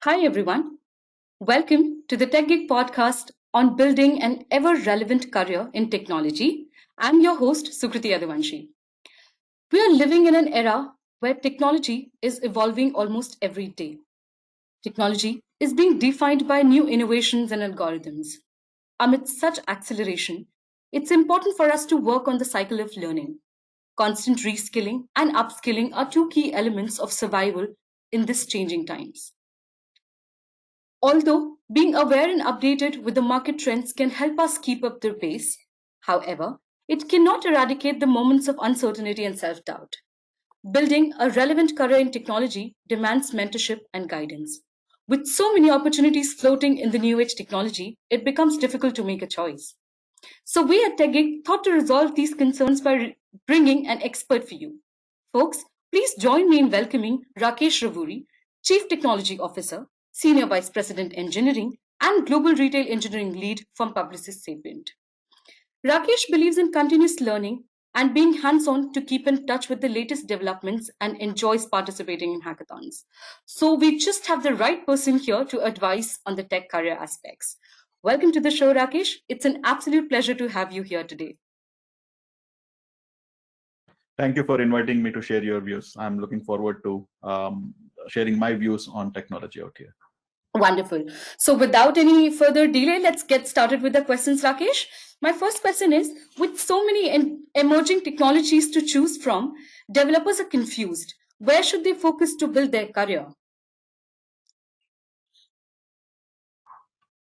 Hi, everyone. Welcome to the Tech Geek podcast on building an ever relevant career in technology. I'm your host, Sukriti Adavanshi. We are living in an era where technology is evolving almost every day. Technology is being defined by new innovations and algorithms. Amid such acceleration, it's important for us to work on the cycle of learning. Constant reskilling and upskilling are two key elements of survival in these changing times. Although being aware and updated with the market trends can help us keep up their pace, however, it cannot eradicate the moments of uncertainty and self doubt. Building a relevant career in technology demands mentorship and guidance. With so many opportunities floating in the new age technology, it becomes difficult to make a choice. So, we at TechGig thought to resolve these concerns by bringing an expert for you. Folks, please join me in welcoming Rakesh Ravuri, Chief Technology Officer, Senior Vice President Engineering, and Global Retail Engineering Lead from Publicis Sapient. Rakesh believes in continuous learning and being hands on to keep in touch with the latest developments and enjoys participating in hackathons. So, we just have the right person here to advise on the tech career aspects. Welcome to the show, Rakesh. It's an absolute pleasure to have you here today. Thank you for inviting me to share your views. I'm looking forward to sharing my views on technology out here. Wonderful. So, without any further delay, let's get started with the questions, Rakesh. My first question is, with so many emerging technologies to choose from, developers are confused. Where should they focus to build their career?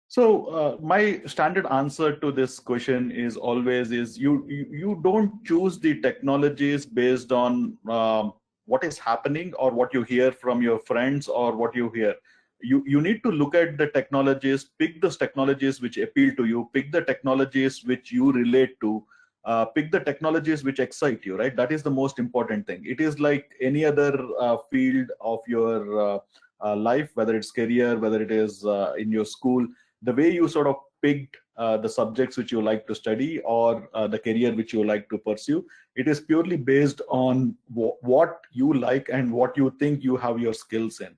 So my standard answer to this question is always is you don't choose the technologies based on what is happening or what you hear from your friends or what you hear. You need to look at the technologies, pick those technologies which appeal to you, pick the technologies which you relate to, pick the technologies which excite you, right? That is the most important thing. It is like any other field of your life, whether it's career, whether it is in your school, the way you sort of picked the subjects which you like to study or the career which you like to pursue, it is purely based on what you like and what you think you have your skills in.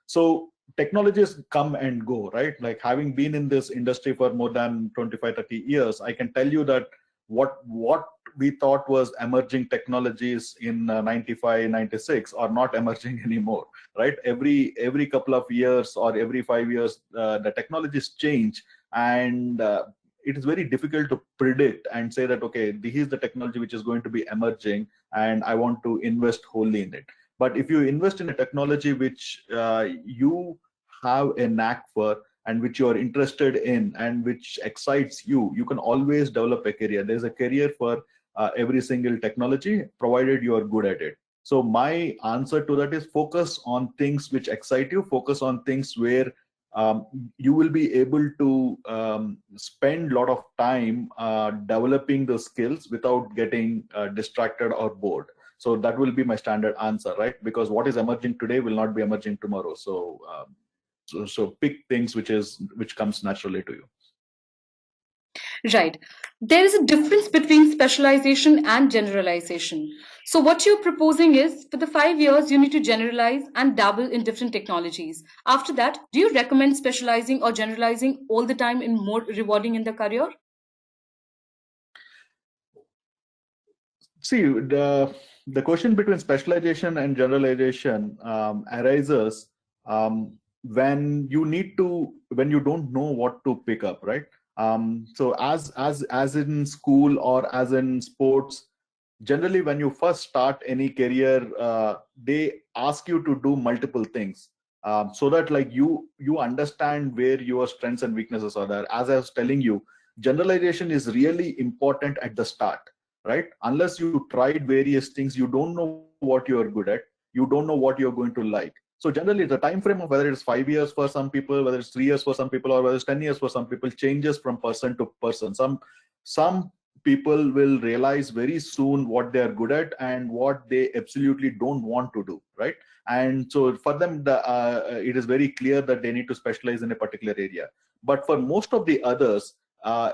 So technologies come and go, right? Like having been in this industry for more than 25, 30 years, I can tell you that what we thought was emerging technologies in 95, 96 are not emerging anymore, right? Every couple of years or every 5 years, the technologies change, and it is very difficult to predict and say that, okay, this is the technology which is going to be emerging and I want to invest wholly in it. But if you invest in a technology which you have a knack for and which you are interested in and which excites you, you can always develop a career. There's a career for every single technology, provided you are good at it. So my answer to that is focus on things which excite you, focus on things where you will be able to spend a lot of time developing the skills without getting distracted or bored. So that will be my standard answer, right? Because what is emerging today will not be emerging tomorrow. So pick things which comes naturally to you. Right. There is a difference between specialization and generalization. So, what you're proposing is for the 5 years, you need to generalize and dabble in different technologies. After that, do you recommend specializing or generalizing all the time in more rewarding in the career? See, the question between specialization and generalization arises when when you don't know what to pick up, right? So as in school or as in sports, generally when you first start any career, they ask you to do multiple things, so that like you understand where your strengths and weaknesses are there. As I was telling you, generalization is really important at the start, right? Unless you tried various things, you don't know what you are good at, you don't know what you're going to like. So generally the time frame of whether it's 5 years for some people, whether it's 3 years for some people, or whether it's 10 years for some people, changes from person to person. Some people will realize very soon what they are good at and what they absolutely don't want to do, right? And so for them, it is very clear that they need to specialize in a particular area. But for most of the others,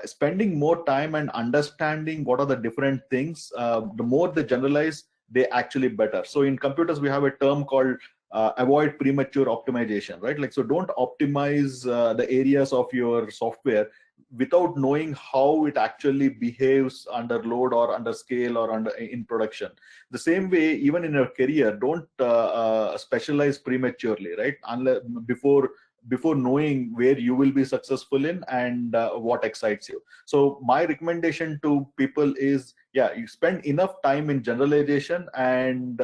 spending more time and understanding what are the different things, the more they generalize, they actually better. So in computers, we have a term called avoid premature optimization, right? Like, so don't optimize the areas of your software without knowing how it actually behaves under load or under scale or under in production. The same way, even in your career, don't specialize prematurely, right? Unless before knowing where you will be successful in and what excites you. So my recommendation to people is, yeah, you spend enough time in generalization and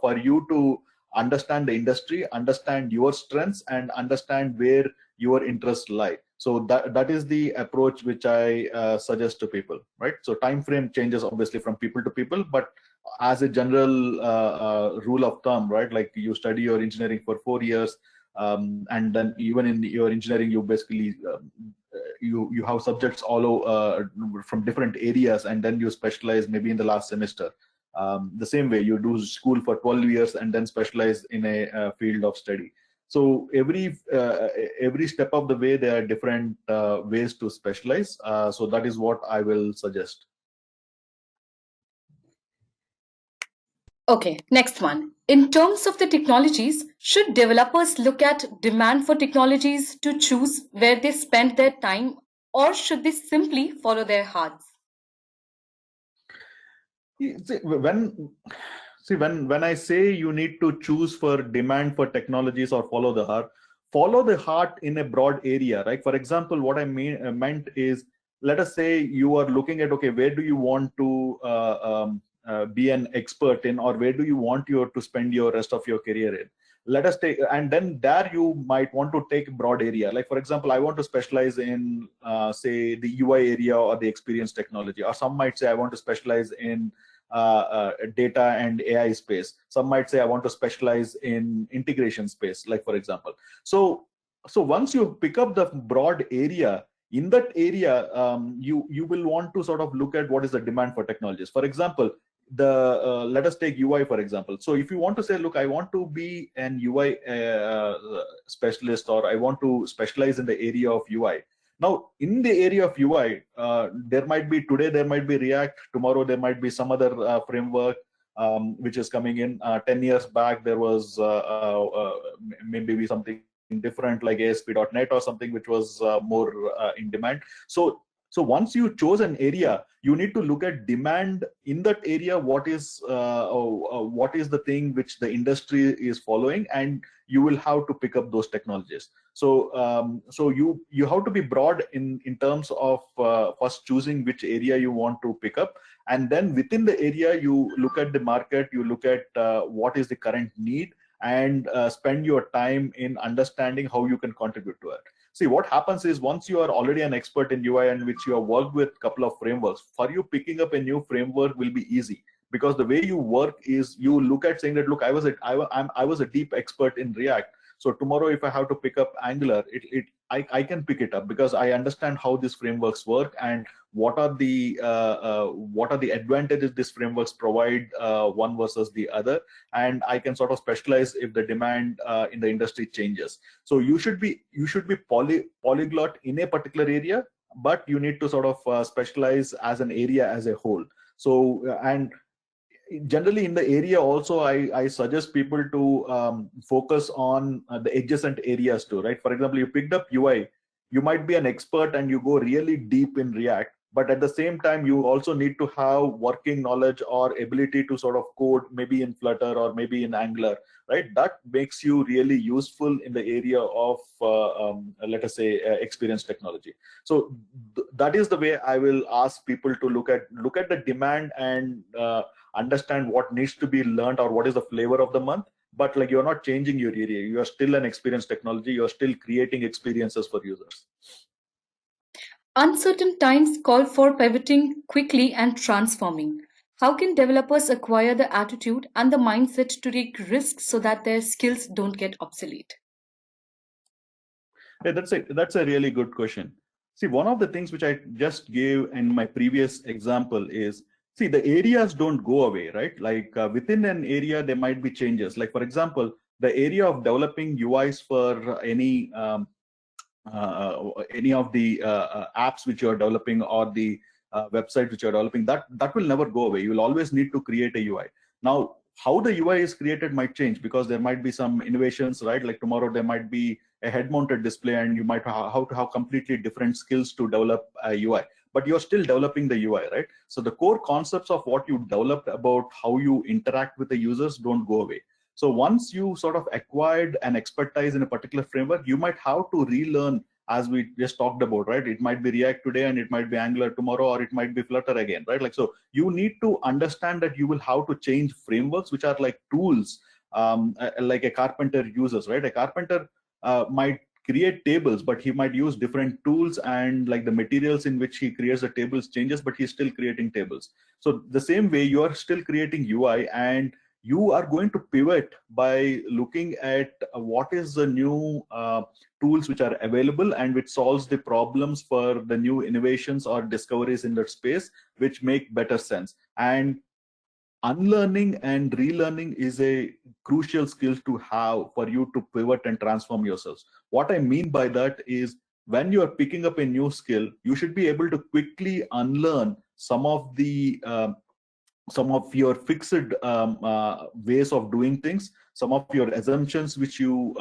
for you to understand the industry, understand your strengths, and understand where your interests lie. So that is the approach which I suggest to people, right? So time frame changes obviously from people to people, but as a general rule of thumb, right? Like, you study your engineering for 4 years, and then even in your engineering, you basically you have subjects all from different areas, and then you specialize maybe in the last semester. The same way, you do school for 12 years and then specialize in a field of study. So every step of the way, there are different ways to specialize. So that is what I will suggest. Okay, next one. In terms of the technologies, should developers look at demand for technologies to choose where they spend their time, or should they simply follow their hearts? When I say you need to choose for demand for technologies or follow the heart in a broad area, right? For example, what I meant is, let us say you are looking at, okay, where do you want to be an expert in, or where do you want to spend your rest of your career in? Let us take, and then there you might want to take broad area. Like, for example, I want to specialize in say the UI area or the experience technology, or some might say I want to specialize in data and AI space. Some might say I want to specialize in integration space, like, for example. So once you pick up the broad area, in that area, you will want to sort of look at what is the demand for technologies. For example, let us take UI, for example. So if you want to say, look, I want to be an UI specialist, or I want to specialize in the area of UI. Now, in the area of UI, there might be React, tomorrow there might be some other framework which is coming in. 10 years back, there was maybe something different like ASP.NET or something which was more in demand. So once you chose an area, you need to look at demand in that area. What is the thing which the industry is following, and you will have to pick up those technologies. So you have to be broad in terms of first choosing which area you want to pick up, and then within the area you look at the market, you look at what is the current need, and spend your time in understanding how you can contribute to it. See, what happens is, once you are already an expert in UI and which you have worked with a couple of frameworks, for you picking up a new framework will be easy, because the way you work is you look at saying that, look, I was a deep expert in React. So tomorrow, if I have to pick up Angular, I can pick it up because I understand how these frameworks work and what are the advantages these frameworks provide one versus the other, and I can sort of specialize if the demand in the industry changes. So you should be polyglot in a particular area, but you need to sort of specialize as an area as a whole. So and generally in the area also, I suggest people to focus on the adjacent areas too, right? For example, you picked up UI, you might be an expert and you go really deep in React, but at the same time you also need to have working knowledge or ability to sort of code maybe in Flutter or maybe in Angular, right? That makes you really useful in the area of let us say experience technology. So that is the way I will ask people to look at the demand and understand what needs to be learned or what is the flavor of the month. But like, you're not changing your area, you are still an experience technology, you're still creating experiences for users. Uncertain times call for pivoting quickly and transforming. How can developers acquire the attitude and the mindset to take risks so that their skills don't get obsolete? Yeah, that's a really good question. See, one of the things which I just gave in my previous example is, see, the areas don't go away, right? Like within an area, there might be changes. Like, for example, the area of developing UIs for any of the apps which you're developing, or the website which you're developing, that will never go away. You will always need to create a UI. Now, how the UI is created might change, because there might be some innovations, right? Like tomorrow there might be a head-mounted display, and you might have completely different skills to develop a UI, but you're still developing the UI, right? So the core concepts of what you developed about how you interact with the users don't go away. So once you sort of acquired an expertise in a particular framework, you might have to relearn, as we just talked about, right? It might be React today and it might be Angular tomorrow, or it might be Flutter again, right? Like, so you need to understand that you will have to change frameworks, which are like tools, like a carpenter uses, right? A carpenter might create tables, but he might use different tools, and like the materials in which he creates the tables changes, but he's still creating tables. So the same way, you are still creating UI, and you are going to pivot by looking at what is the new tools which are available and which solves the problems for the new innovations or discoveries in that space, which make better sense. And unlearning and relearning is a crucial skill to have for you to pivot and transform yourselves. What I mean by that is, when you are picking up a new skill, you should be able to quickly unlearn some of your fixed ways of doing things, some of your assumptions which you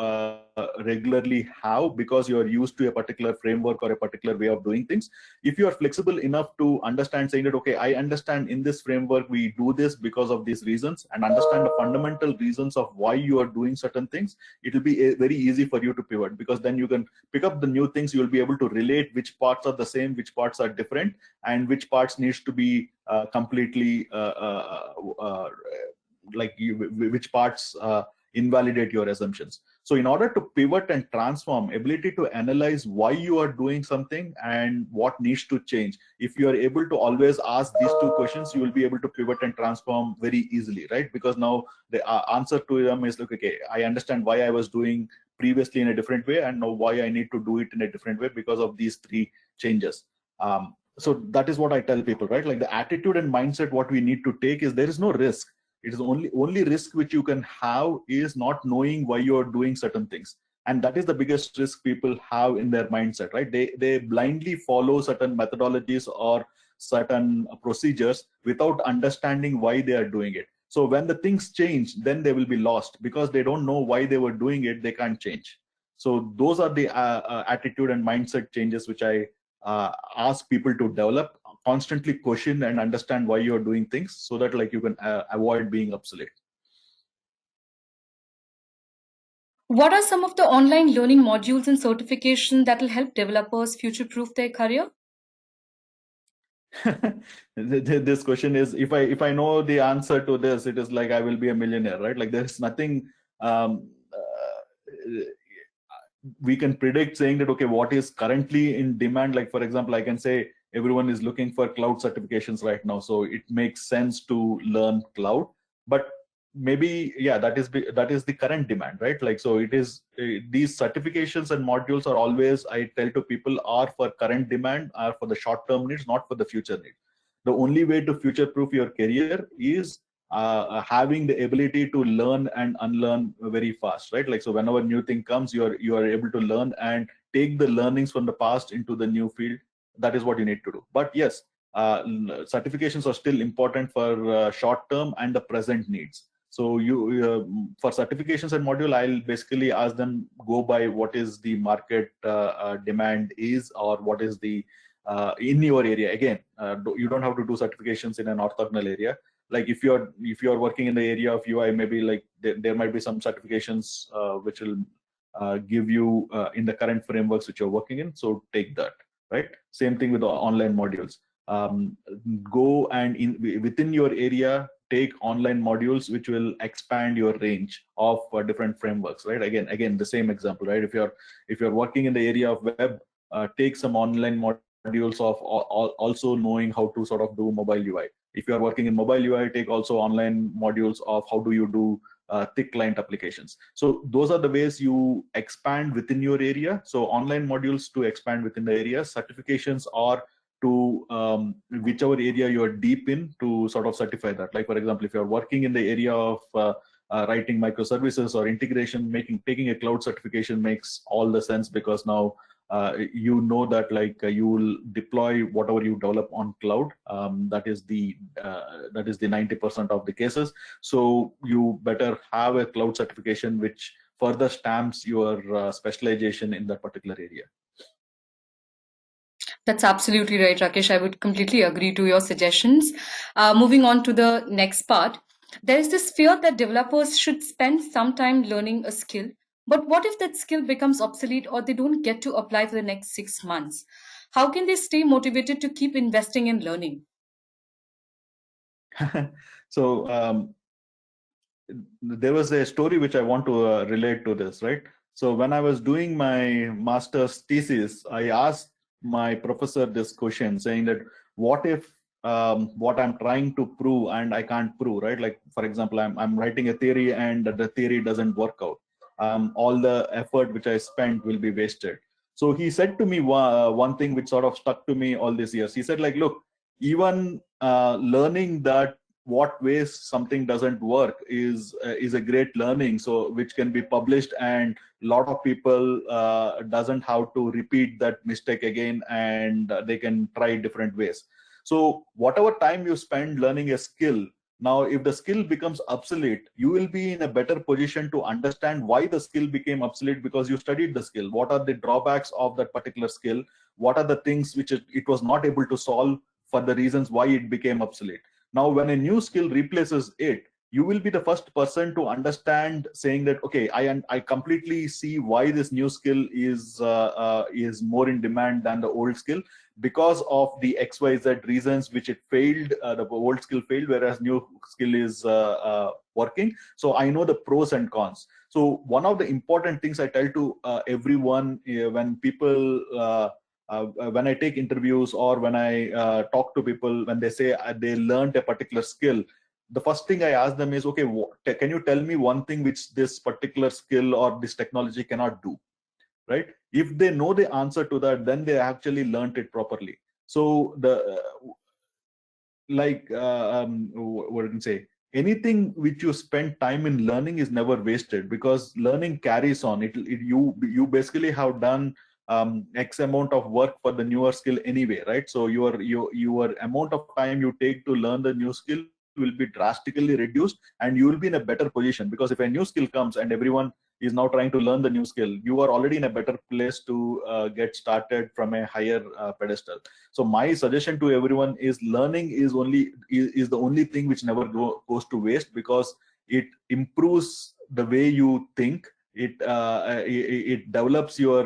regularly have because you're used to a particular framework or a particular way of doing things. If you are flexible enough to understand, saying that, okay, I understand in this framework we do this because of these reasons, and understand the fundamental reasons of why you are doing certain things, it will be very easy for you to pivot, because then you can pick up the new things. You will be able to relate which parts are the same, which parts are different, and which parts needs to be completely which parts invalidate your assumptions. So in order to pivot and transform, ability to analyze why you are doing something and what needs to change, if you are able to always ask these two questions, you will be able to pivot and transform very easily, right? Because now the answer to them is like, okay, I understand why I was doing previously in a different way, and now why I need to do it in a different way because of these three changes. So that is what I tell people, right? Like, the attitude and mindset what we need to take is, there is no risk. It is only risk which you can have is not knowing why you are doing certain things. And that is the biggest risk people have in their mindset, right? They blindly follow certain methodologies or certain procedures without understanding why they are doing it. So when the things change, then they will be lost, because they don't know why they were doing it. They can't change. So those are the attitude and mindset changes which I ask people to develop. Constantly question and understand why you're doing things, so that like you can avoid being obsolete. What are some of the online learning modules and certification that will help developers future-proof their career? This question is, if I know the answer to this, it is like I will be a millionaire, right? Like, there's nothing we can predict saying that, okay, what is currently in demand. Like, for example, I can say everyone is looking for cloud certifications right now, so it makes sense to learn cloud. But maybe, yeah, that is the current demand, right? Like, so it is these certifications and modules are always, I tell to people, are for current demand, are for the short term needs, not for the future needs. The only way to future proof your career is having the ability to learn and unlearn very fast, right? Like, so whenever new thing comes, you are able to learn and take the learnings from the past into the new field. That is what you need to do. But yes, certifications are still important for short term and the present needs. So you for certifications and module, I'll basically ask them, go by what is the market demand is, or what is the in your area. Again, you don't have to do certifications in an orthogonal area. Like, if you're working in the area of UI, maybe like there might be some certifications which will give you in the current frameworks which you're working in. So take that, right? Same thing with the online modules. Go and within your area, take online modules which will expand your range of different frameworks, right? Again, the same example, right? If you're working in the area of web, take some online modules of also knowing how to sort of do mobile UI. If you are working in mobile UI, take also online modules of how do you do thick client applications. So those are the ways you expand within your area. So online modules to expand within the area, certifications are to whichever area you're deep in to sort of certify that. Like, for example, if you're working in the area of writing microservices or integration, taking a cloud certification makes all the sense, because now you know that you will deploy whatever you develop on cloud. That is the 90% of the cases. So you better have a cloud certification which further stamps your specialization in that particular area. That's absolutely right, Rakesh. I would completely agree to your suggestions. Moving on to the next part, there is this fear that developers should spend some time learning a skill. But what if that skill becomes obsolete or they don't get to apply for the next 6 months? How can they stay motivated to keep investing in learning? So there was a story which I want to relate to this, right? So when I was doing my master's thesis, I asked my professor this question, saying that what if what I'm trying to prove and I can't prove, right? Like, for example, I'm writing a theory and the theory doesn't work out. All the effort which I spent will be wasted. So he said to me one thing which sort of stuck to me all these years. He said, like, look, even learning that what ways something doesn't work is a great learning, so which can be published, and a lot of people doesn't have to repeat that mistake again, and they can try different ways. So whatever time you spend learning a skill, now if the skill becomes obsolete, you will be in a better position to understand why the skill became obsolete, because you studied the skill. What are the drawbacks of that particular skill? What are the things which it was not able to solve, for the reasons why it became obsolete? Now, when a new skill replaces it, you will be the first person to understand, saying that, okay, I completely see why this new skill is more in demand than the old skill, because of the XYZ reasons which it failed. The old skill failed, whereas new skill is working. So I know the pros and cons. So one of the important things I tell to everyone when people when I take interviews, or when I talk to people, when they say they learned a particular skill, the first thing I ask them is, okay, can you tell me one thing which this particular skill or this technology cannot do, right? If they know the answer to that, then they actually learned it properly. So what can I say? Anything which you spend time in learning is never wasted, because learning carries on. You basically have done X amount of work for the newer skill anyway, right? So your amount of time you take to learn the new skill will be drastically reduced, and you will be in a better position, because if a new skill comes and everyone is now trying to learn the new skill, you are already in a better place to get started from a higher pedestal. So my suggestion to everyone is, learning is the only thing which never goes to waste, because it improves the way you think. It develops your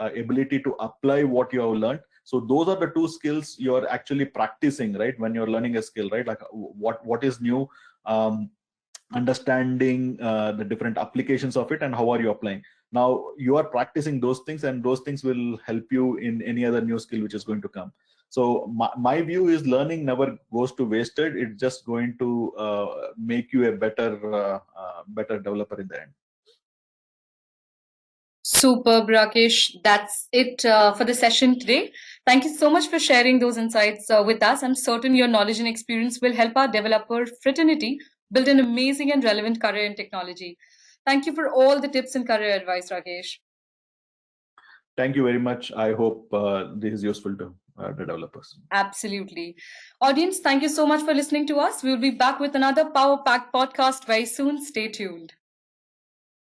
ability to apply what you have learned. So those are the two skills you're actually practicing, right? When you're learning a skill, right? Like what is new, understanding the different applications of it, and how are you applying. Now you are practicing those things, and those things will help you in any other new skill which is going to come. So my view is, learning never goes to wasted. It's just going to make you a better developer in the end. Superb, Rakesh. That's it for the session today. Thank you so much for sharing those insights with us. I'm certain your knowledge and experience will help our developer fraternity build an amazing and relevant career in technology. Thank you for all the tips and career advice, Rakesh. Thank you very much. I hope this is useful to the developers. Absolutely. Audience, thank you so much for listening to us. We'll be back with another power packed podcast very soon. Stay tuned.